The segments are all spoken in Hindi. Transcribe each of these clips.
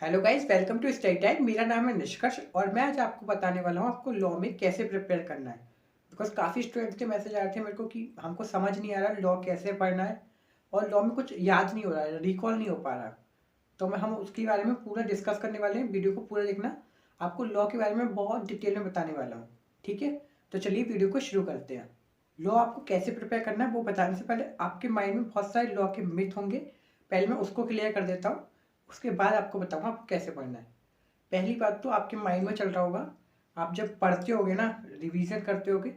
Hello guys, welcome to study time. मेरा नाम है निष्कर्ष और मैं आज आपको बताने वाला हूँ आपको लॉ में कैसे प्रिपेयर करना है। बिकॉज काफ़ी स्टूडेंट्स के मैसेज आ रहे थे मेरे को कि हमको समझ नहीं आ रहा लॉ कैसे पढ़ना है और लॉ में कुछ याद नहीं हो रहा है, रिकॉल नहीं हो पा रहा। तो मैं हम उसके बारे में पूरा डिस्कस करने वाले हैं। वीडियो को पूरा देखना, आपको लॉ के बारे में बहुत डिटेल में बताने वाला हूँ। ठीक है, तो चलिए वीडियो को शुरू करते हैं। लॉ आपको कैसे प्रिपेयर करना है वो बताने से पहले आपके माइंड में बहुत सारे लॉ के मिथ होंगे। पहले मैं उसको क्लियर कर देता हूँ, उसके बाद आपको बताऊँगा आपको कैसे पढ़ना है। पहली बात तो आपके माइंड में चल रहा होगा, आप जब पढ़ते होगे ना, रिवीजन करते होगे,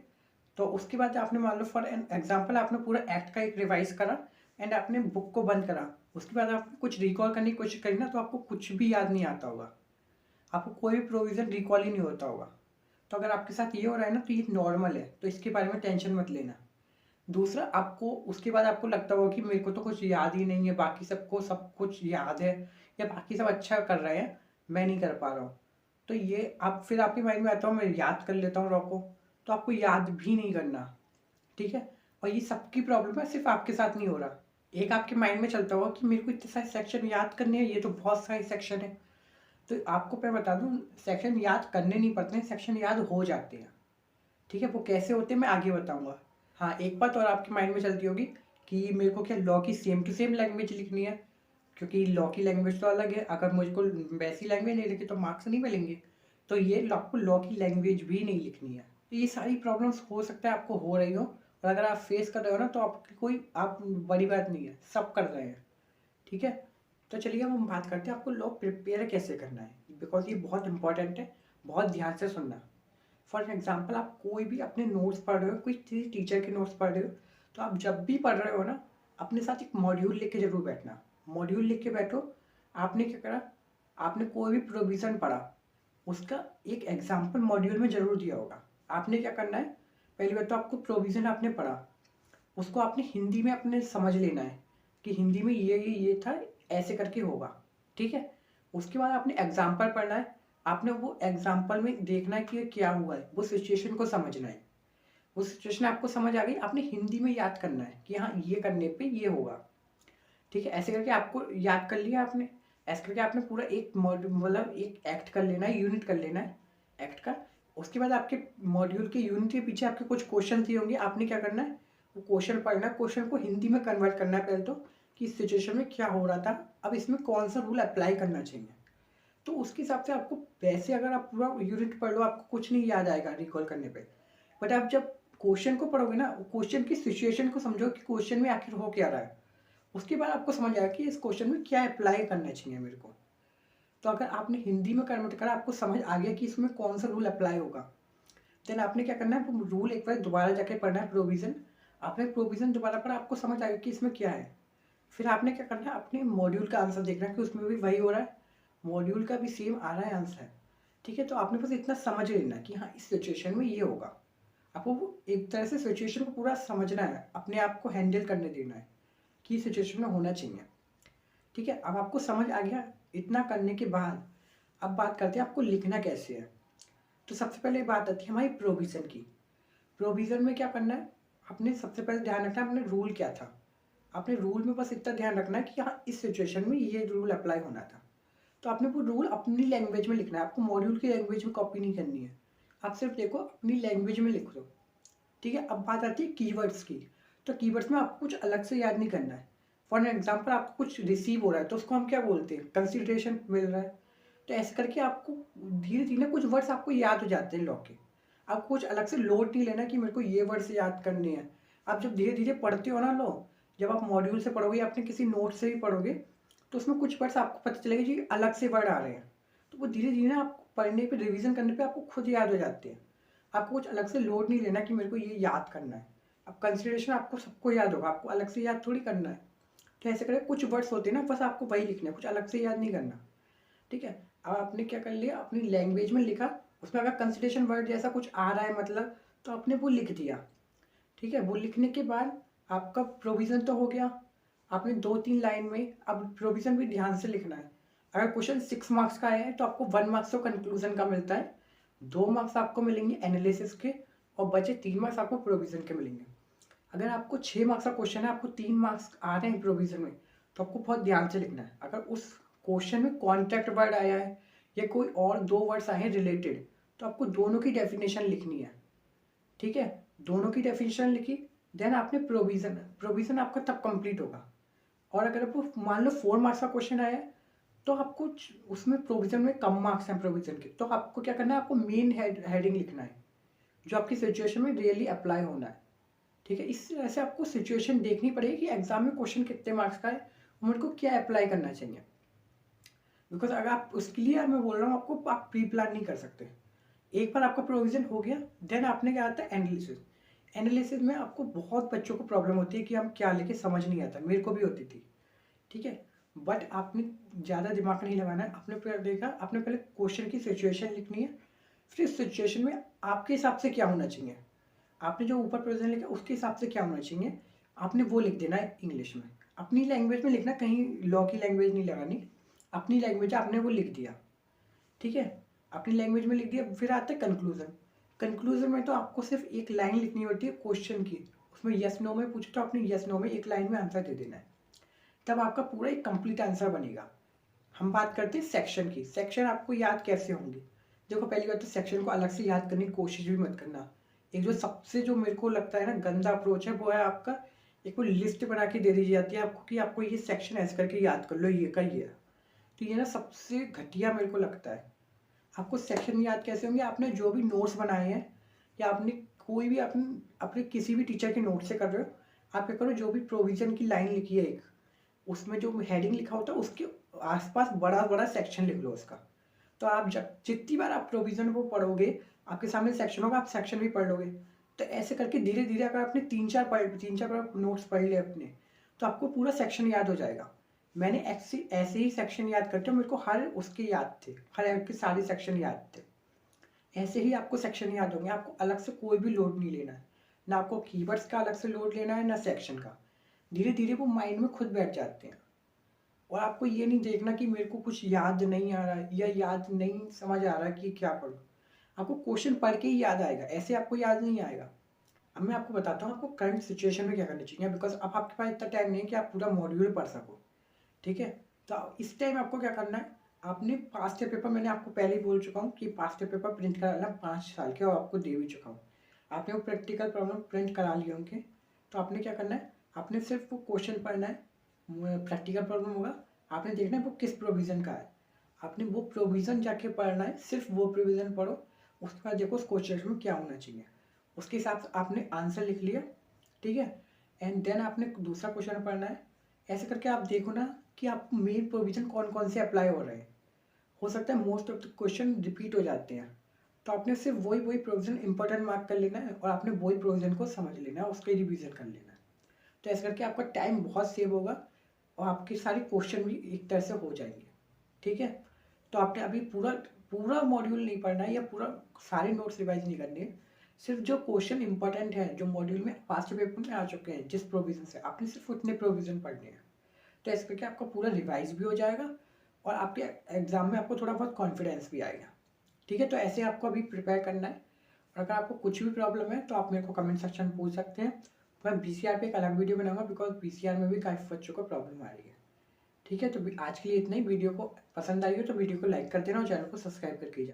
तो उसके बाद आपने मान लो फॉर एन एग्जाम्पल आपने पूरा एक्ट का एक रिवाइज करा एंड आपने बुक को बंद करा। उसके बाद आपने कुछ रिकॉल करने की कोशिश करी ना, तो आपको कुछ भी याद नहीं आता होगा, आपको कोई भी प्रोविज़न रिकॉल ही नहीं होता होगा। तो अगर आपके साथ ये हो रहा है ना, तो ये नॉर्मल है, तो इसके बारे में टेंशन मत लेना। दूसरा, आपको उसके बाद आपको लगता होगा कि मेरे को तो कुछ याद ही नहीं है, बाकी सबको सब कुछ याद है या बाकी सब अच्छा कर रहे हैं, मैं नहीं कर पा रहा हूँ। तो ये आप फिर आपके माइंड में आता हूँ मैं याद कर लेता हूँ रॉ को, तो आपको याद भी नहीं करना। ठीक है, और ये सबकी प्रॉब्लम है, सिर्फ आपके साथ नहीं हो रहा। एक आपके माइंड में चलता होगा कि मेरे को इतने सारे सेक्शन याद करने हैं, ये तो बहुत सारे सेक्शन है। तो आपको मैं बता दूं, सेक्शन याद करने नहीं पड़ते हैं, सेक्शन याद हो जाते हैं। ठीक है, वो कैसे होते हैं मैं आगे बताऊंगा। हाँ, एक बात और आपके माइंड में चलती होगी कि मेरे को क्या लॉ की सेम टू सेम लैंग्वेज लिखनी है, क्योंकि लॉ की लैंग्वेज तो अलग है, अगर मुझको वैसी लैंग्वेज नहीं लिखी तो मार्क्स नहीं मिलेंगे। तो ये आपको लॉ की लैंग्वेज भी नहीं लिखनी है। तो ये सारी प्रॉब्लम्स हो सकता है आपको हो रही हो, और अगर आप फेस कर रहे हो ना, तो आपकी कोई आप बड़ी बात नहीं है, सब कर रहे हैं। ठीक है, तो चलिए अब हम बात करते हैं आपको लॉ प्रिपेयर कैसे करना है, बिकॉज ये बहुत इंपॉर्टेंट है। बहुत ध्यान से सुनना। फॉर एग्जाम्पल, आप कोई भी अपने नोट्स पढ़ रहे हो, कोई टीचर के नोट्स पढ़ रहे हो, तो आप जब भी पढ़ रहे हो ना, अपने साथ एक मॉड्यूल लिख के जरूर बैठना। मॉड्यूल लिख के बैठो। आपने क्या करा, आपने कोई भी प्रोविज़न पढ़ा, उसका एक एग्जाम्पल मॉड्यूल में जरूर दिया होगा। आपने क्या करना है, पहली बात तो आपको प्रोविज़न आपने पढ़ा, उसको आपने हिंदी में अपने समझ लेना है कि हिंदी में ये था, ऐसे करके होगा। ठीक है, उसके बाद आपने एग्जाम्पल पढ़ना है। आपने वो एग्जाम्पल में देखना है कि ये क्या हुआ है, वो सिचुएशन को समझना है। वो सिचुएशन आपको समझ आ गई, आपने हिंदी में याद करना है कि हाँ ये करने पे ये होगा। ठीक है, ऐसे करके आपको याद कर लिया आपने। ऐसे करके आपने पूरा एक मतलब एक एक्ट कर लेना है, यूनिट कर लेना है एक्ट का। उसके बाद आपके मॉड्यूल के यूनिट के पीछे आपके कुछ क्वेश्चन दिए होंगे, आपने क्या करना है, वो क्वेश्चन पढ़ना है, क्वेश्चन को हिंदी में कन्वर्ट करना है पहले तो, कि इस सिचुएशन में क्या हो रहा था, अब इसमें कौन सा रूल अप्लाई करना चाहिए। तो उसके हिसाब से आपको, वैसे अगर आप पूरा यूनिट पढ़ लो आपको कुछ नहीं याद आएगा रिकॉल करने पे। बट आप जब क्वेश्चन को पढ़ोगे ना, क्वेश्चन की सिचुएशन को समझो कि क्वेश्चन में आखिर हो क्या रहा है, उसके बाद आपको समझ आएगा कि इस क्वेश्चन में क्या अप्लाई करना चाहिए मेरे को। तो अगर आपने हिंदी में कन्वर्ट करा, आपको समझ आ गया कि इसमें कौन सा रूल अप्लाई होगा, देन आपने क्या करना है, वो रूल एक बार दोबारा जाके पढ़ना है, प्रोविज़न। आपने प्रोविज़न दोबारा पढ़ा, आपको समझ आएगा कि इसमें क्या है। फिर आपने क्या करना है, अपने मॉड्यूल का आंसर देखना है कि उसमें भी वही हो रहा है, मॉड्यूल का भी सेम आ रहा है आंसर। ठीक है, तो आपने बस इतना समझ लेना कि हाँ इस सिचुएशन में ये होगा। आपको वो एक तरह से सिचुएशन को पूरा समझना है, अपने आप को हैंडल करने देना है कि इस सिचुएशन में होना चाहिए। ठीक है, अब आपको समझ आ गया। इतना करने के बाद अब बात करते हैं आपको लिखना कैसे है। तो सबसे पहले बात आती है हमारी प्रोविज़न की। प्रोविज़न में क्या करना है, आपने सबसे पहले ध्यान रखना है अपने रूल क्या था। आपने रूल में बस इतना ध्यान रखना है कि हाँ इस सिचुएशन में ये रूल अप्लाई होना था। तो आपने वो रूल अपनी लैंग्वेज में लिखना है, आपको मॉड्यूल की लैंग्वेज में कॉपी नहीं करनी है। आप सिर्फ देखो अपनी लैंग्वेज में लिख दो। ठीक है, अब बात आती है कीवर्ड्स की। तो कीवर्ड्स में आपको कुछ अलग से याद नहीं करना है। फॉर एग्जाम्पल, आपको कुछ रिसीव हो रहा है तो उसको हम क्या बोलते हैं, कंसिडरेशन मिल रहा है। तो ऐसे करके आपको धीरे धीरे कुछ वर्ड्स आपको याद हो जाते हैं लॉ के। आपको कुछ अलग से लोड नहीं लेना कि मेरे को ये वर्ड्स याद करने हैं। आप जब धीरे धीरे पढ़ते हो ना लॉ, जब आप मॉड्यूल से पढ़ोगे या अपने किसी नोट से भी पढ़ोगे, तो उसमें कुछ वर्ड्स आपको पता चलेगा जी अलग से वर्ड आ रहे हैं। तो वो धीरे धीरे ना आपको पढ़ने पे, रिवीजन करने पे आपको खुद याद हो जाते हैं। आपको कुछ अलग से लोड नहीं लेना कि मेरे को ये याद करना है। अब कंसिडरेशन आपको सबको याद होगा, आपको अलग से याद थोड़ी करना है। तो ऐसे करें, कुछ वर्ड्स होते हैं ना, बस आपको वही लिखना है, कुछ अलग से याद नहीं करना। ठीक है, अब आपने क्या कर लिया, अपनी लैंग्वेज में लिखा। उसमें अगर कंसिडरेशन वर्ड जैसा कुछ आ रहा है मतलब, तो आपने वो लिख दिया। ठीक है, वो लिखने के बाद आपका प्रोविज़न तो हो गया। आपने 2-3 लाइन में अब प्रोविज़न भी ध्यान से लिखना है। अगर क्वेश्चन 6 मार्क्स का आया है तो आपको 1 मार्क्स तो कंक्लूजन का मिलता है, 2 मार्क्स आपको मिलेंगे एनालिसिस के, और बचे 3 मार्क्स आपको प्रोविज़न के मिलेंगे। अगर आपको 6 मार्क्स का क्वेश्चन है, आपको 3 मार्क्स आ रहे हैं प्रोविज़न में, तो आपको बहुत ध्यान से लिखना है। अगर उस क्वेश्चन में कॉन्ट्रैक्ट वर्ड आया है या कोई और 2 वर्ड्स आए हैं रिलेटेड, तो आपको दोनों की डेफिनेशन लिखनी है। ठीक है, दोनों की डेफिनेशन लिखी, देन आपने प्रोविज़न, प्रोविज़न आपका तब कंप्लीट होगा। और अगर आपको मान लो 4 मार्क्स का क्वेश्चन आया है, तो आपको उसमें प्रोविज़न में कम मार्क्स हैं प्रोविज़न के, तो आपको क्या करना है, आपको मेन हेडिंग लिखना है जो आपकी सिचुएशन में रियली अप्लाई होना है। ठीक है, इस तरह से आपको सिचुएशन देखनी पड़ेगी कि एग्जाम में क्वेश्चन कितने मार्क्स का है और मेरे को क्या अप्लाई करना चाहिए। बिकॉज अगर आप उसके लिए मैं बोल रहा हूँ आपको, आप प्री प्लान नहीं कर सकते। एक बार आपका प्रोविज़न हो गया, देन आपने क्या आता है एनालिसिस। एनालिसिस में आपको बहुत बच्चों को प्रॉब्लम होती है कि हम क्या लिखे, समझ नहीं आता, मेरे को भी होती थी। ठीक है, बट आपने ज़्यादा दिमाग नहीं लगाना है, आपने पहले देखा, आपने पहले क्वेश्चन की सिचुएशन लिखनी है, फिर इस सिचुएशन में आपके हिसाब से क्या होना चाहिए, आपने जो ऊपर प्रेजेंट लिखा उसके हिसाब से क्या होना चाहिए, आपने वो लिख देना है इंग्लिश में, अपनी लैंग्वेज में लिखना, कहीं लॉ की लैंग्वेज नहीं लगानी, अपनी लैंग्वेज आपने वो लिख दिया। ठीक है, अपनी लैंग्वेज में लिख दिया, फिर आता है कंक्लूजन। कंक्लूजन में तो आपको सिर्फ एक लाइन लिखनी होती है क्वेश्चन की, उसमें यस नो में पूछे तो आपने यस नो में एक लाइन में आंसर दे देना है, तब आपका पूरा एक कंप्लीट आंसर बनेगा। हम बात करते हैं सेक्शन की। सेक्शन आपको याद कैसे होंगे? देखो, पहली बात तो सेक्शन को अलग से याद करने की कोशिश भी मत करना। एक जो सबसे जो मेरे को लगता है ना गंदा अप्रोच है, वो है आपका एक वो लिस्ट बना के दे दी जाती है आपको कि आपको ये सेक्शन ऐसे करके याद कर लो, ये का ये है। तो ये ना सबसे घटिया मेरे को लगता है। आपको सेक्शन याद कैसे होंगे? आपने जो भी नोट्स बनाए हैं या आपने कोई भी अपने किसी भी टीचर के नोट से कर रहे हो, आप क्या करो, जो भी प्रोविजन की लाइन लिखी है एक, उसमें जो हेडिंग लिखा होता है उसके आसपास बड़ा बड़ा सेक्शन लिख लो उसका। तो आप जब जितनी बार आप प्रोविजन को पढ़ोगे, आपके सामने सेक्शन होगा, आप सेक्शन भी पढ़ लोगे। तो ऐसे करके धीरे धीरे अगर आपने 3-4 बार नोट्स पढ़ लिए अपने, तो आपको पूरा सेक्शन याद हो जाएगा। मैंने ऐसे ही सेक्शन याद करते, मेरे को हर उसके याद थे, हर एक के सारे सेक्शन याद थे। ऐसे ही आपको सेक्शन याद होंगे, आपको अलग से कोई भी लोड नहीं लेना है, ना आपको कीवर्ड्स का अलग से लोड लेना है, ना सेक्शन का। धीरे धीरे वो माइंड में खुद बैठ जाते हैं। और आपको ये नहीं देखना कि मेरे को कुछ याद नहीं आ रहा है या याद नहीं समझ आ रहा कि क्या पढ़ूं। आपको क्वेश्चन पढ़ के ही याद आएगा, ऐसे आपको याद नहीं आएगा। अब मैं आपको बताता हूँ आपको करंट सिचुएशन में क्या करना चाहिए, बिकॉज अब आपके पास इतना टाइम नहीं है कि आप पूरा मॉड्यूल पढ़ सको। ठीक है, तो इस टाइम आपको क्या करना है, आपने पास्ट ईयर पेपर, मैंने आपको पहले ही बोल चुका हूँ कि पास्ट ईयर पेपर प्रिंट कराना 5 साल के, और आपको दे भी चुका हूँ। आपने वो प्रैक्टिकल प्रॉब्लम प्रिंट करा लिए होंगे, तो आपने क्या करना है, आपने सिर्फ वो क्वेश्चन पढ़ना है, प्रैक्टिकल प्रॉब्लम होगा, आपने देखना है वो किस प्रोविज़न का है, आपने वो प्रोविज़न जाके पढ़ना है, सिर्फ वो प्रोविज़न पढ़ो। उसके बाद देखो उस क्वेश्चन में क्या होना चाहिए, उसके हिसाब से आपने आंसर लिख लिया। ठीक है, एंड देन आपने दूसरा क्वेश्चन पढ़ना है। ऐसे करके आप देखो ना कि आपको मेन प्रोविज़न कौन कौन से अप्लाई हो रहे हैं। हो सकता है most of the question repeat हो जाते हैं, तो आपने सिर्फ वही वही प्रोविज़न इंपॉर्टेंट मार्क कर लेना है और आपने वही प्रोविज़न को समझ लेना है, उसके रिवीजन कर लेना है। तो ऐसे करके आपका टाइम बहुत सेव होगा और आपके सारे क्वेश्चन भी एक तरह से हो जाएंगे। ठीक है, तो आपने अभी पूरा पूरा मॉड्यूल नहीं पढ़ना है या पूरा सारे नोट्स रिवाइज नहीं करने हैं, सिर्फ जो क्वेश्चन इंपॉर्टेंट है जो मॉड्यूल में पास्ट पेपर में आ चुके हैं जिस प्रोविज़न से, आपने सिर्फ उतने प्रोविज़न पढ़ने हैं। तो ऐसे करके आपका पूरा रिवाइज भी हो जाएगा और आपके एग्जाम में आपको थोड़ा बहुत कॉन्फिडेंस भी आएगा। ठीक है, तो ऐसे आपको अभी प्रिपेयर करना है। और अगर आपको कुछ भी प्रॉब्लम है तो आप मेरे को कमेंट सेक्शन में पूछ सकते हैं। मैं बीसीआर पे एक अलग वीडियो बनाऊंगा, बिकॉज बीसीआर में भी काफ़ी बच्चों को प्रॉब्लम आ रही है। ठीक है, तो आज के लिए इतना ही। वीडियो को पसंद आई हो तो वीडियो को लाइक कर देना और चैनल को सब्सक्राइब करके जाना।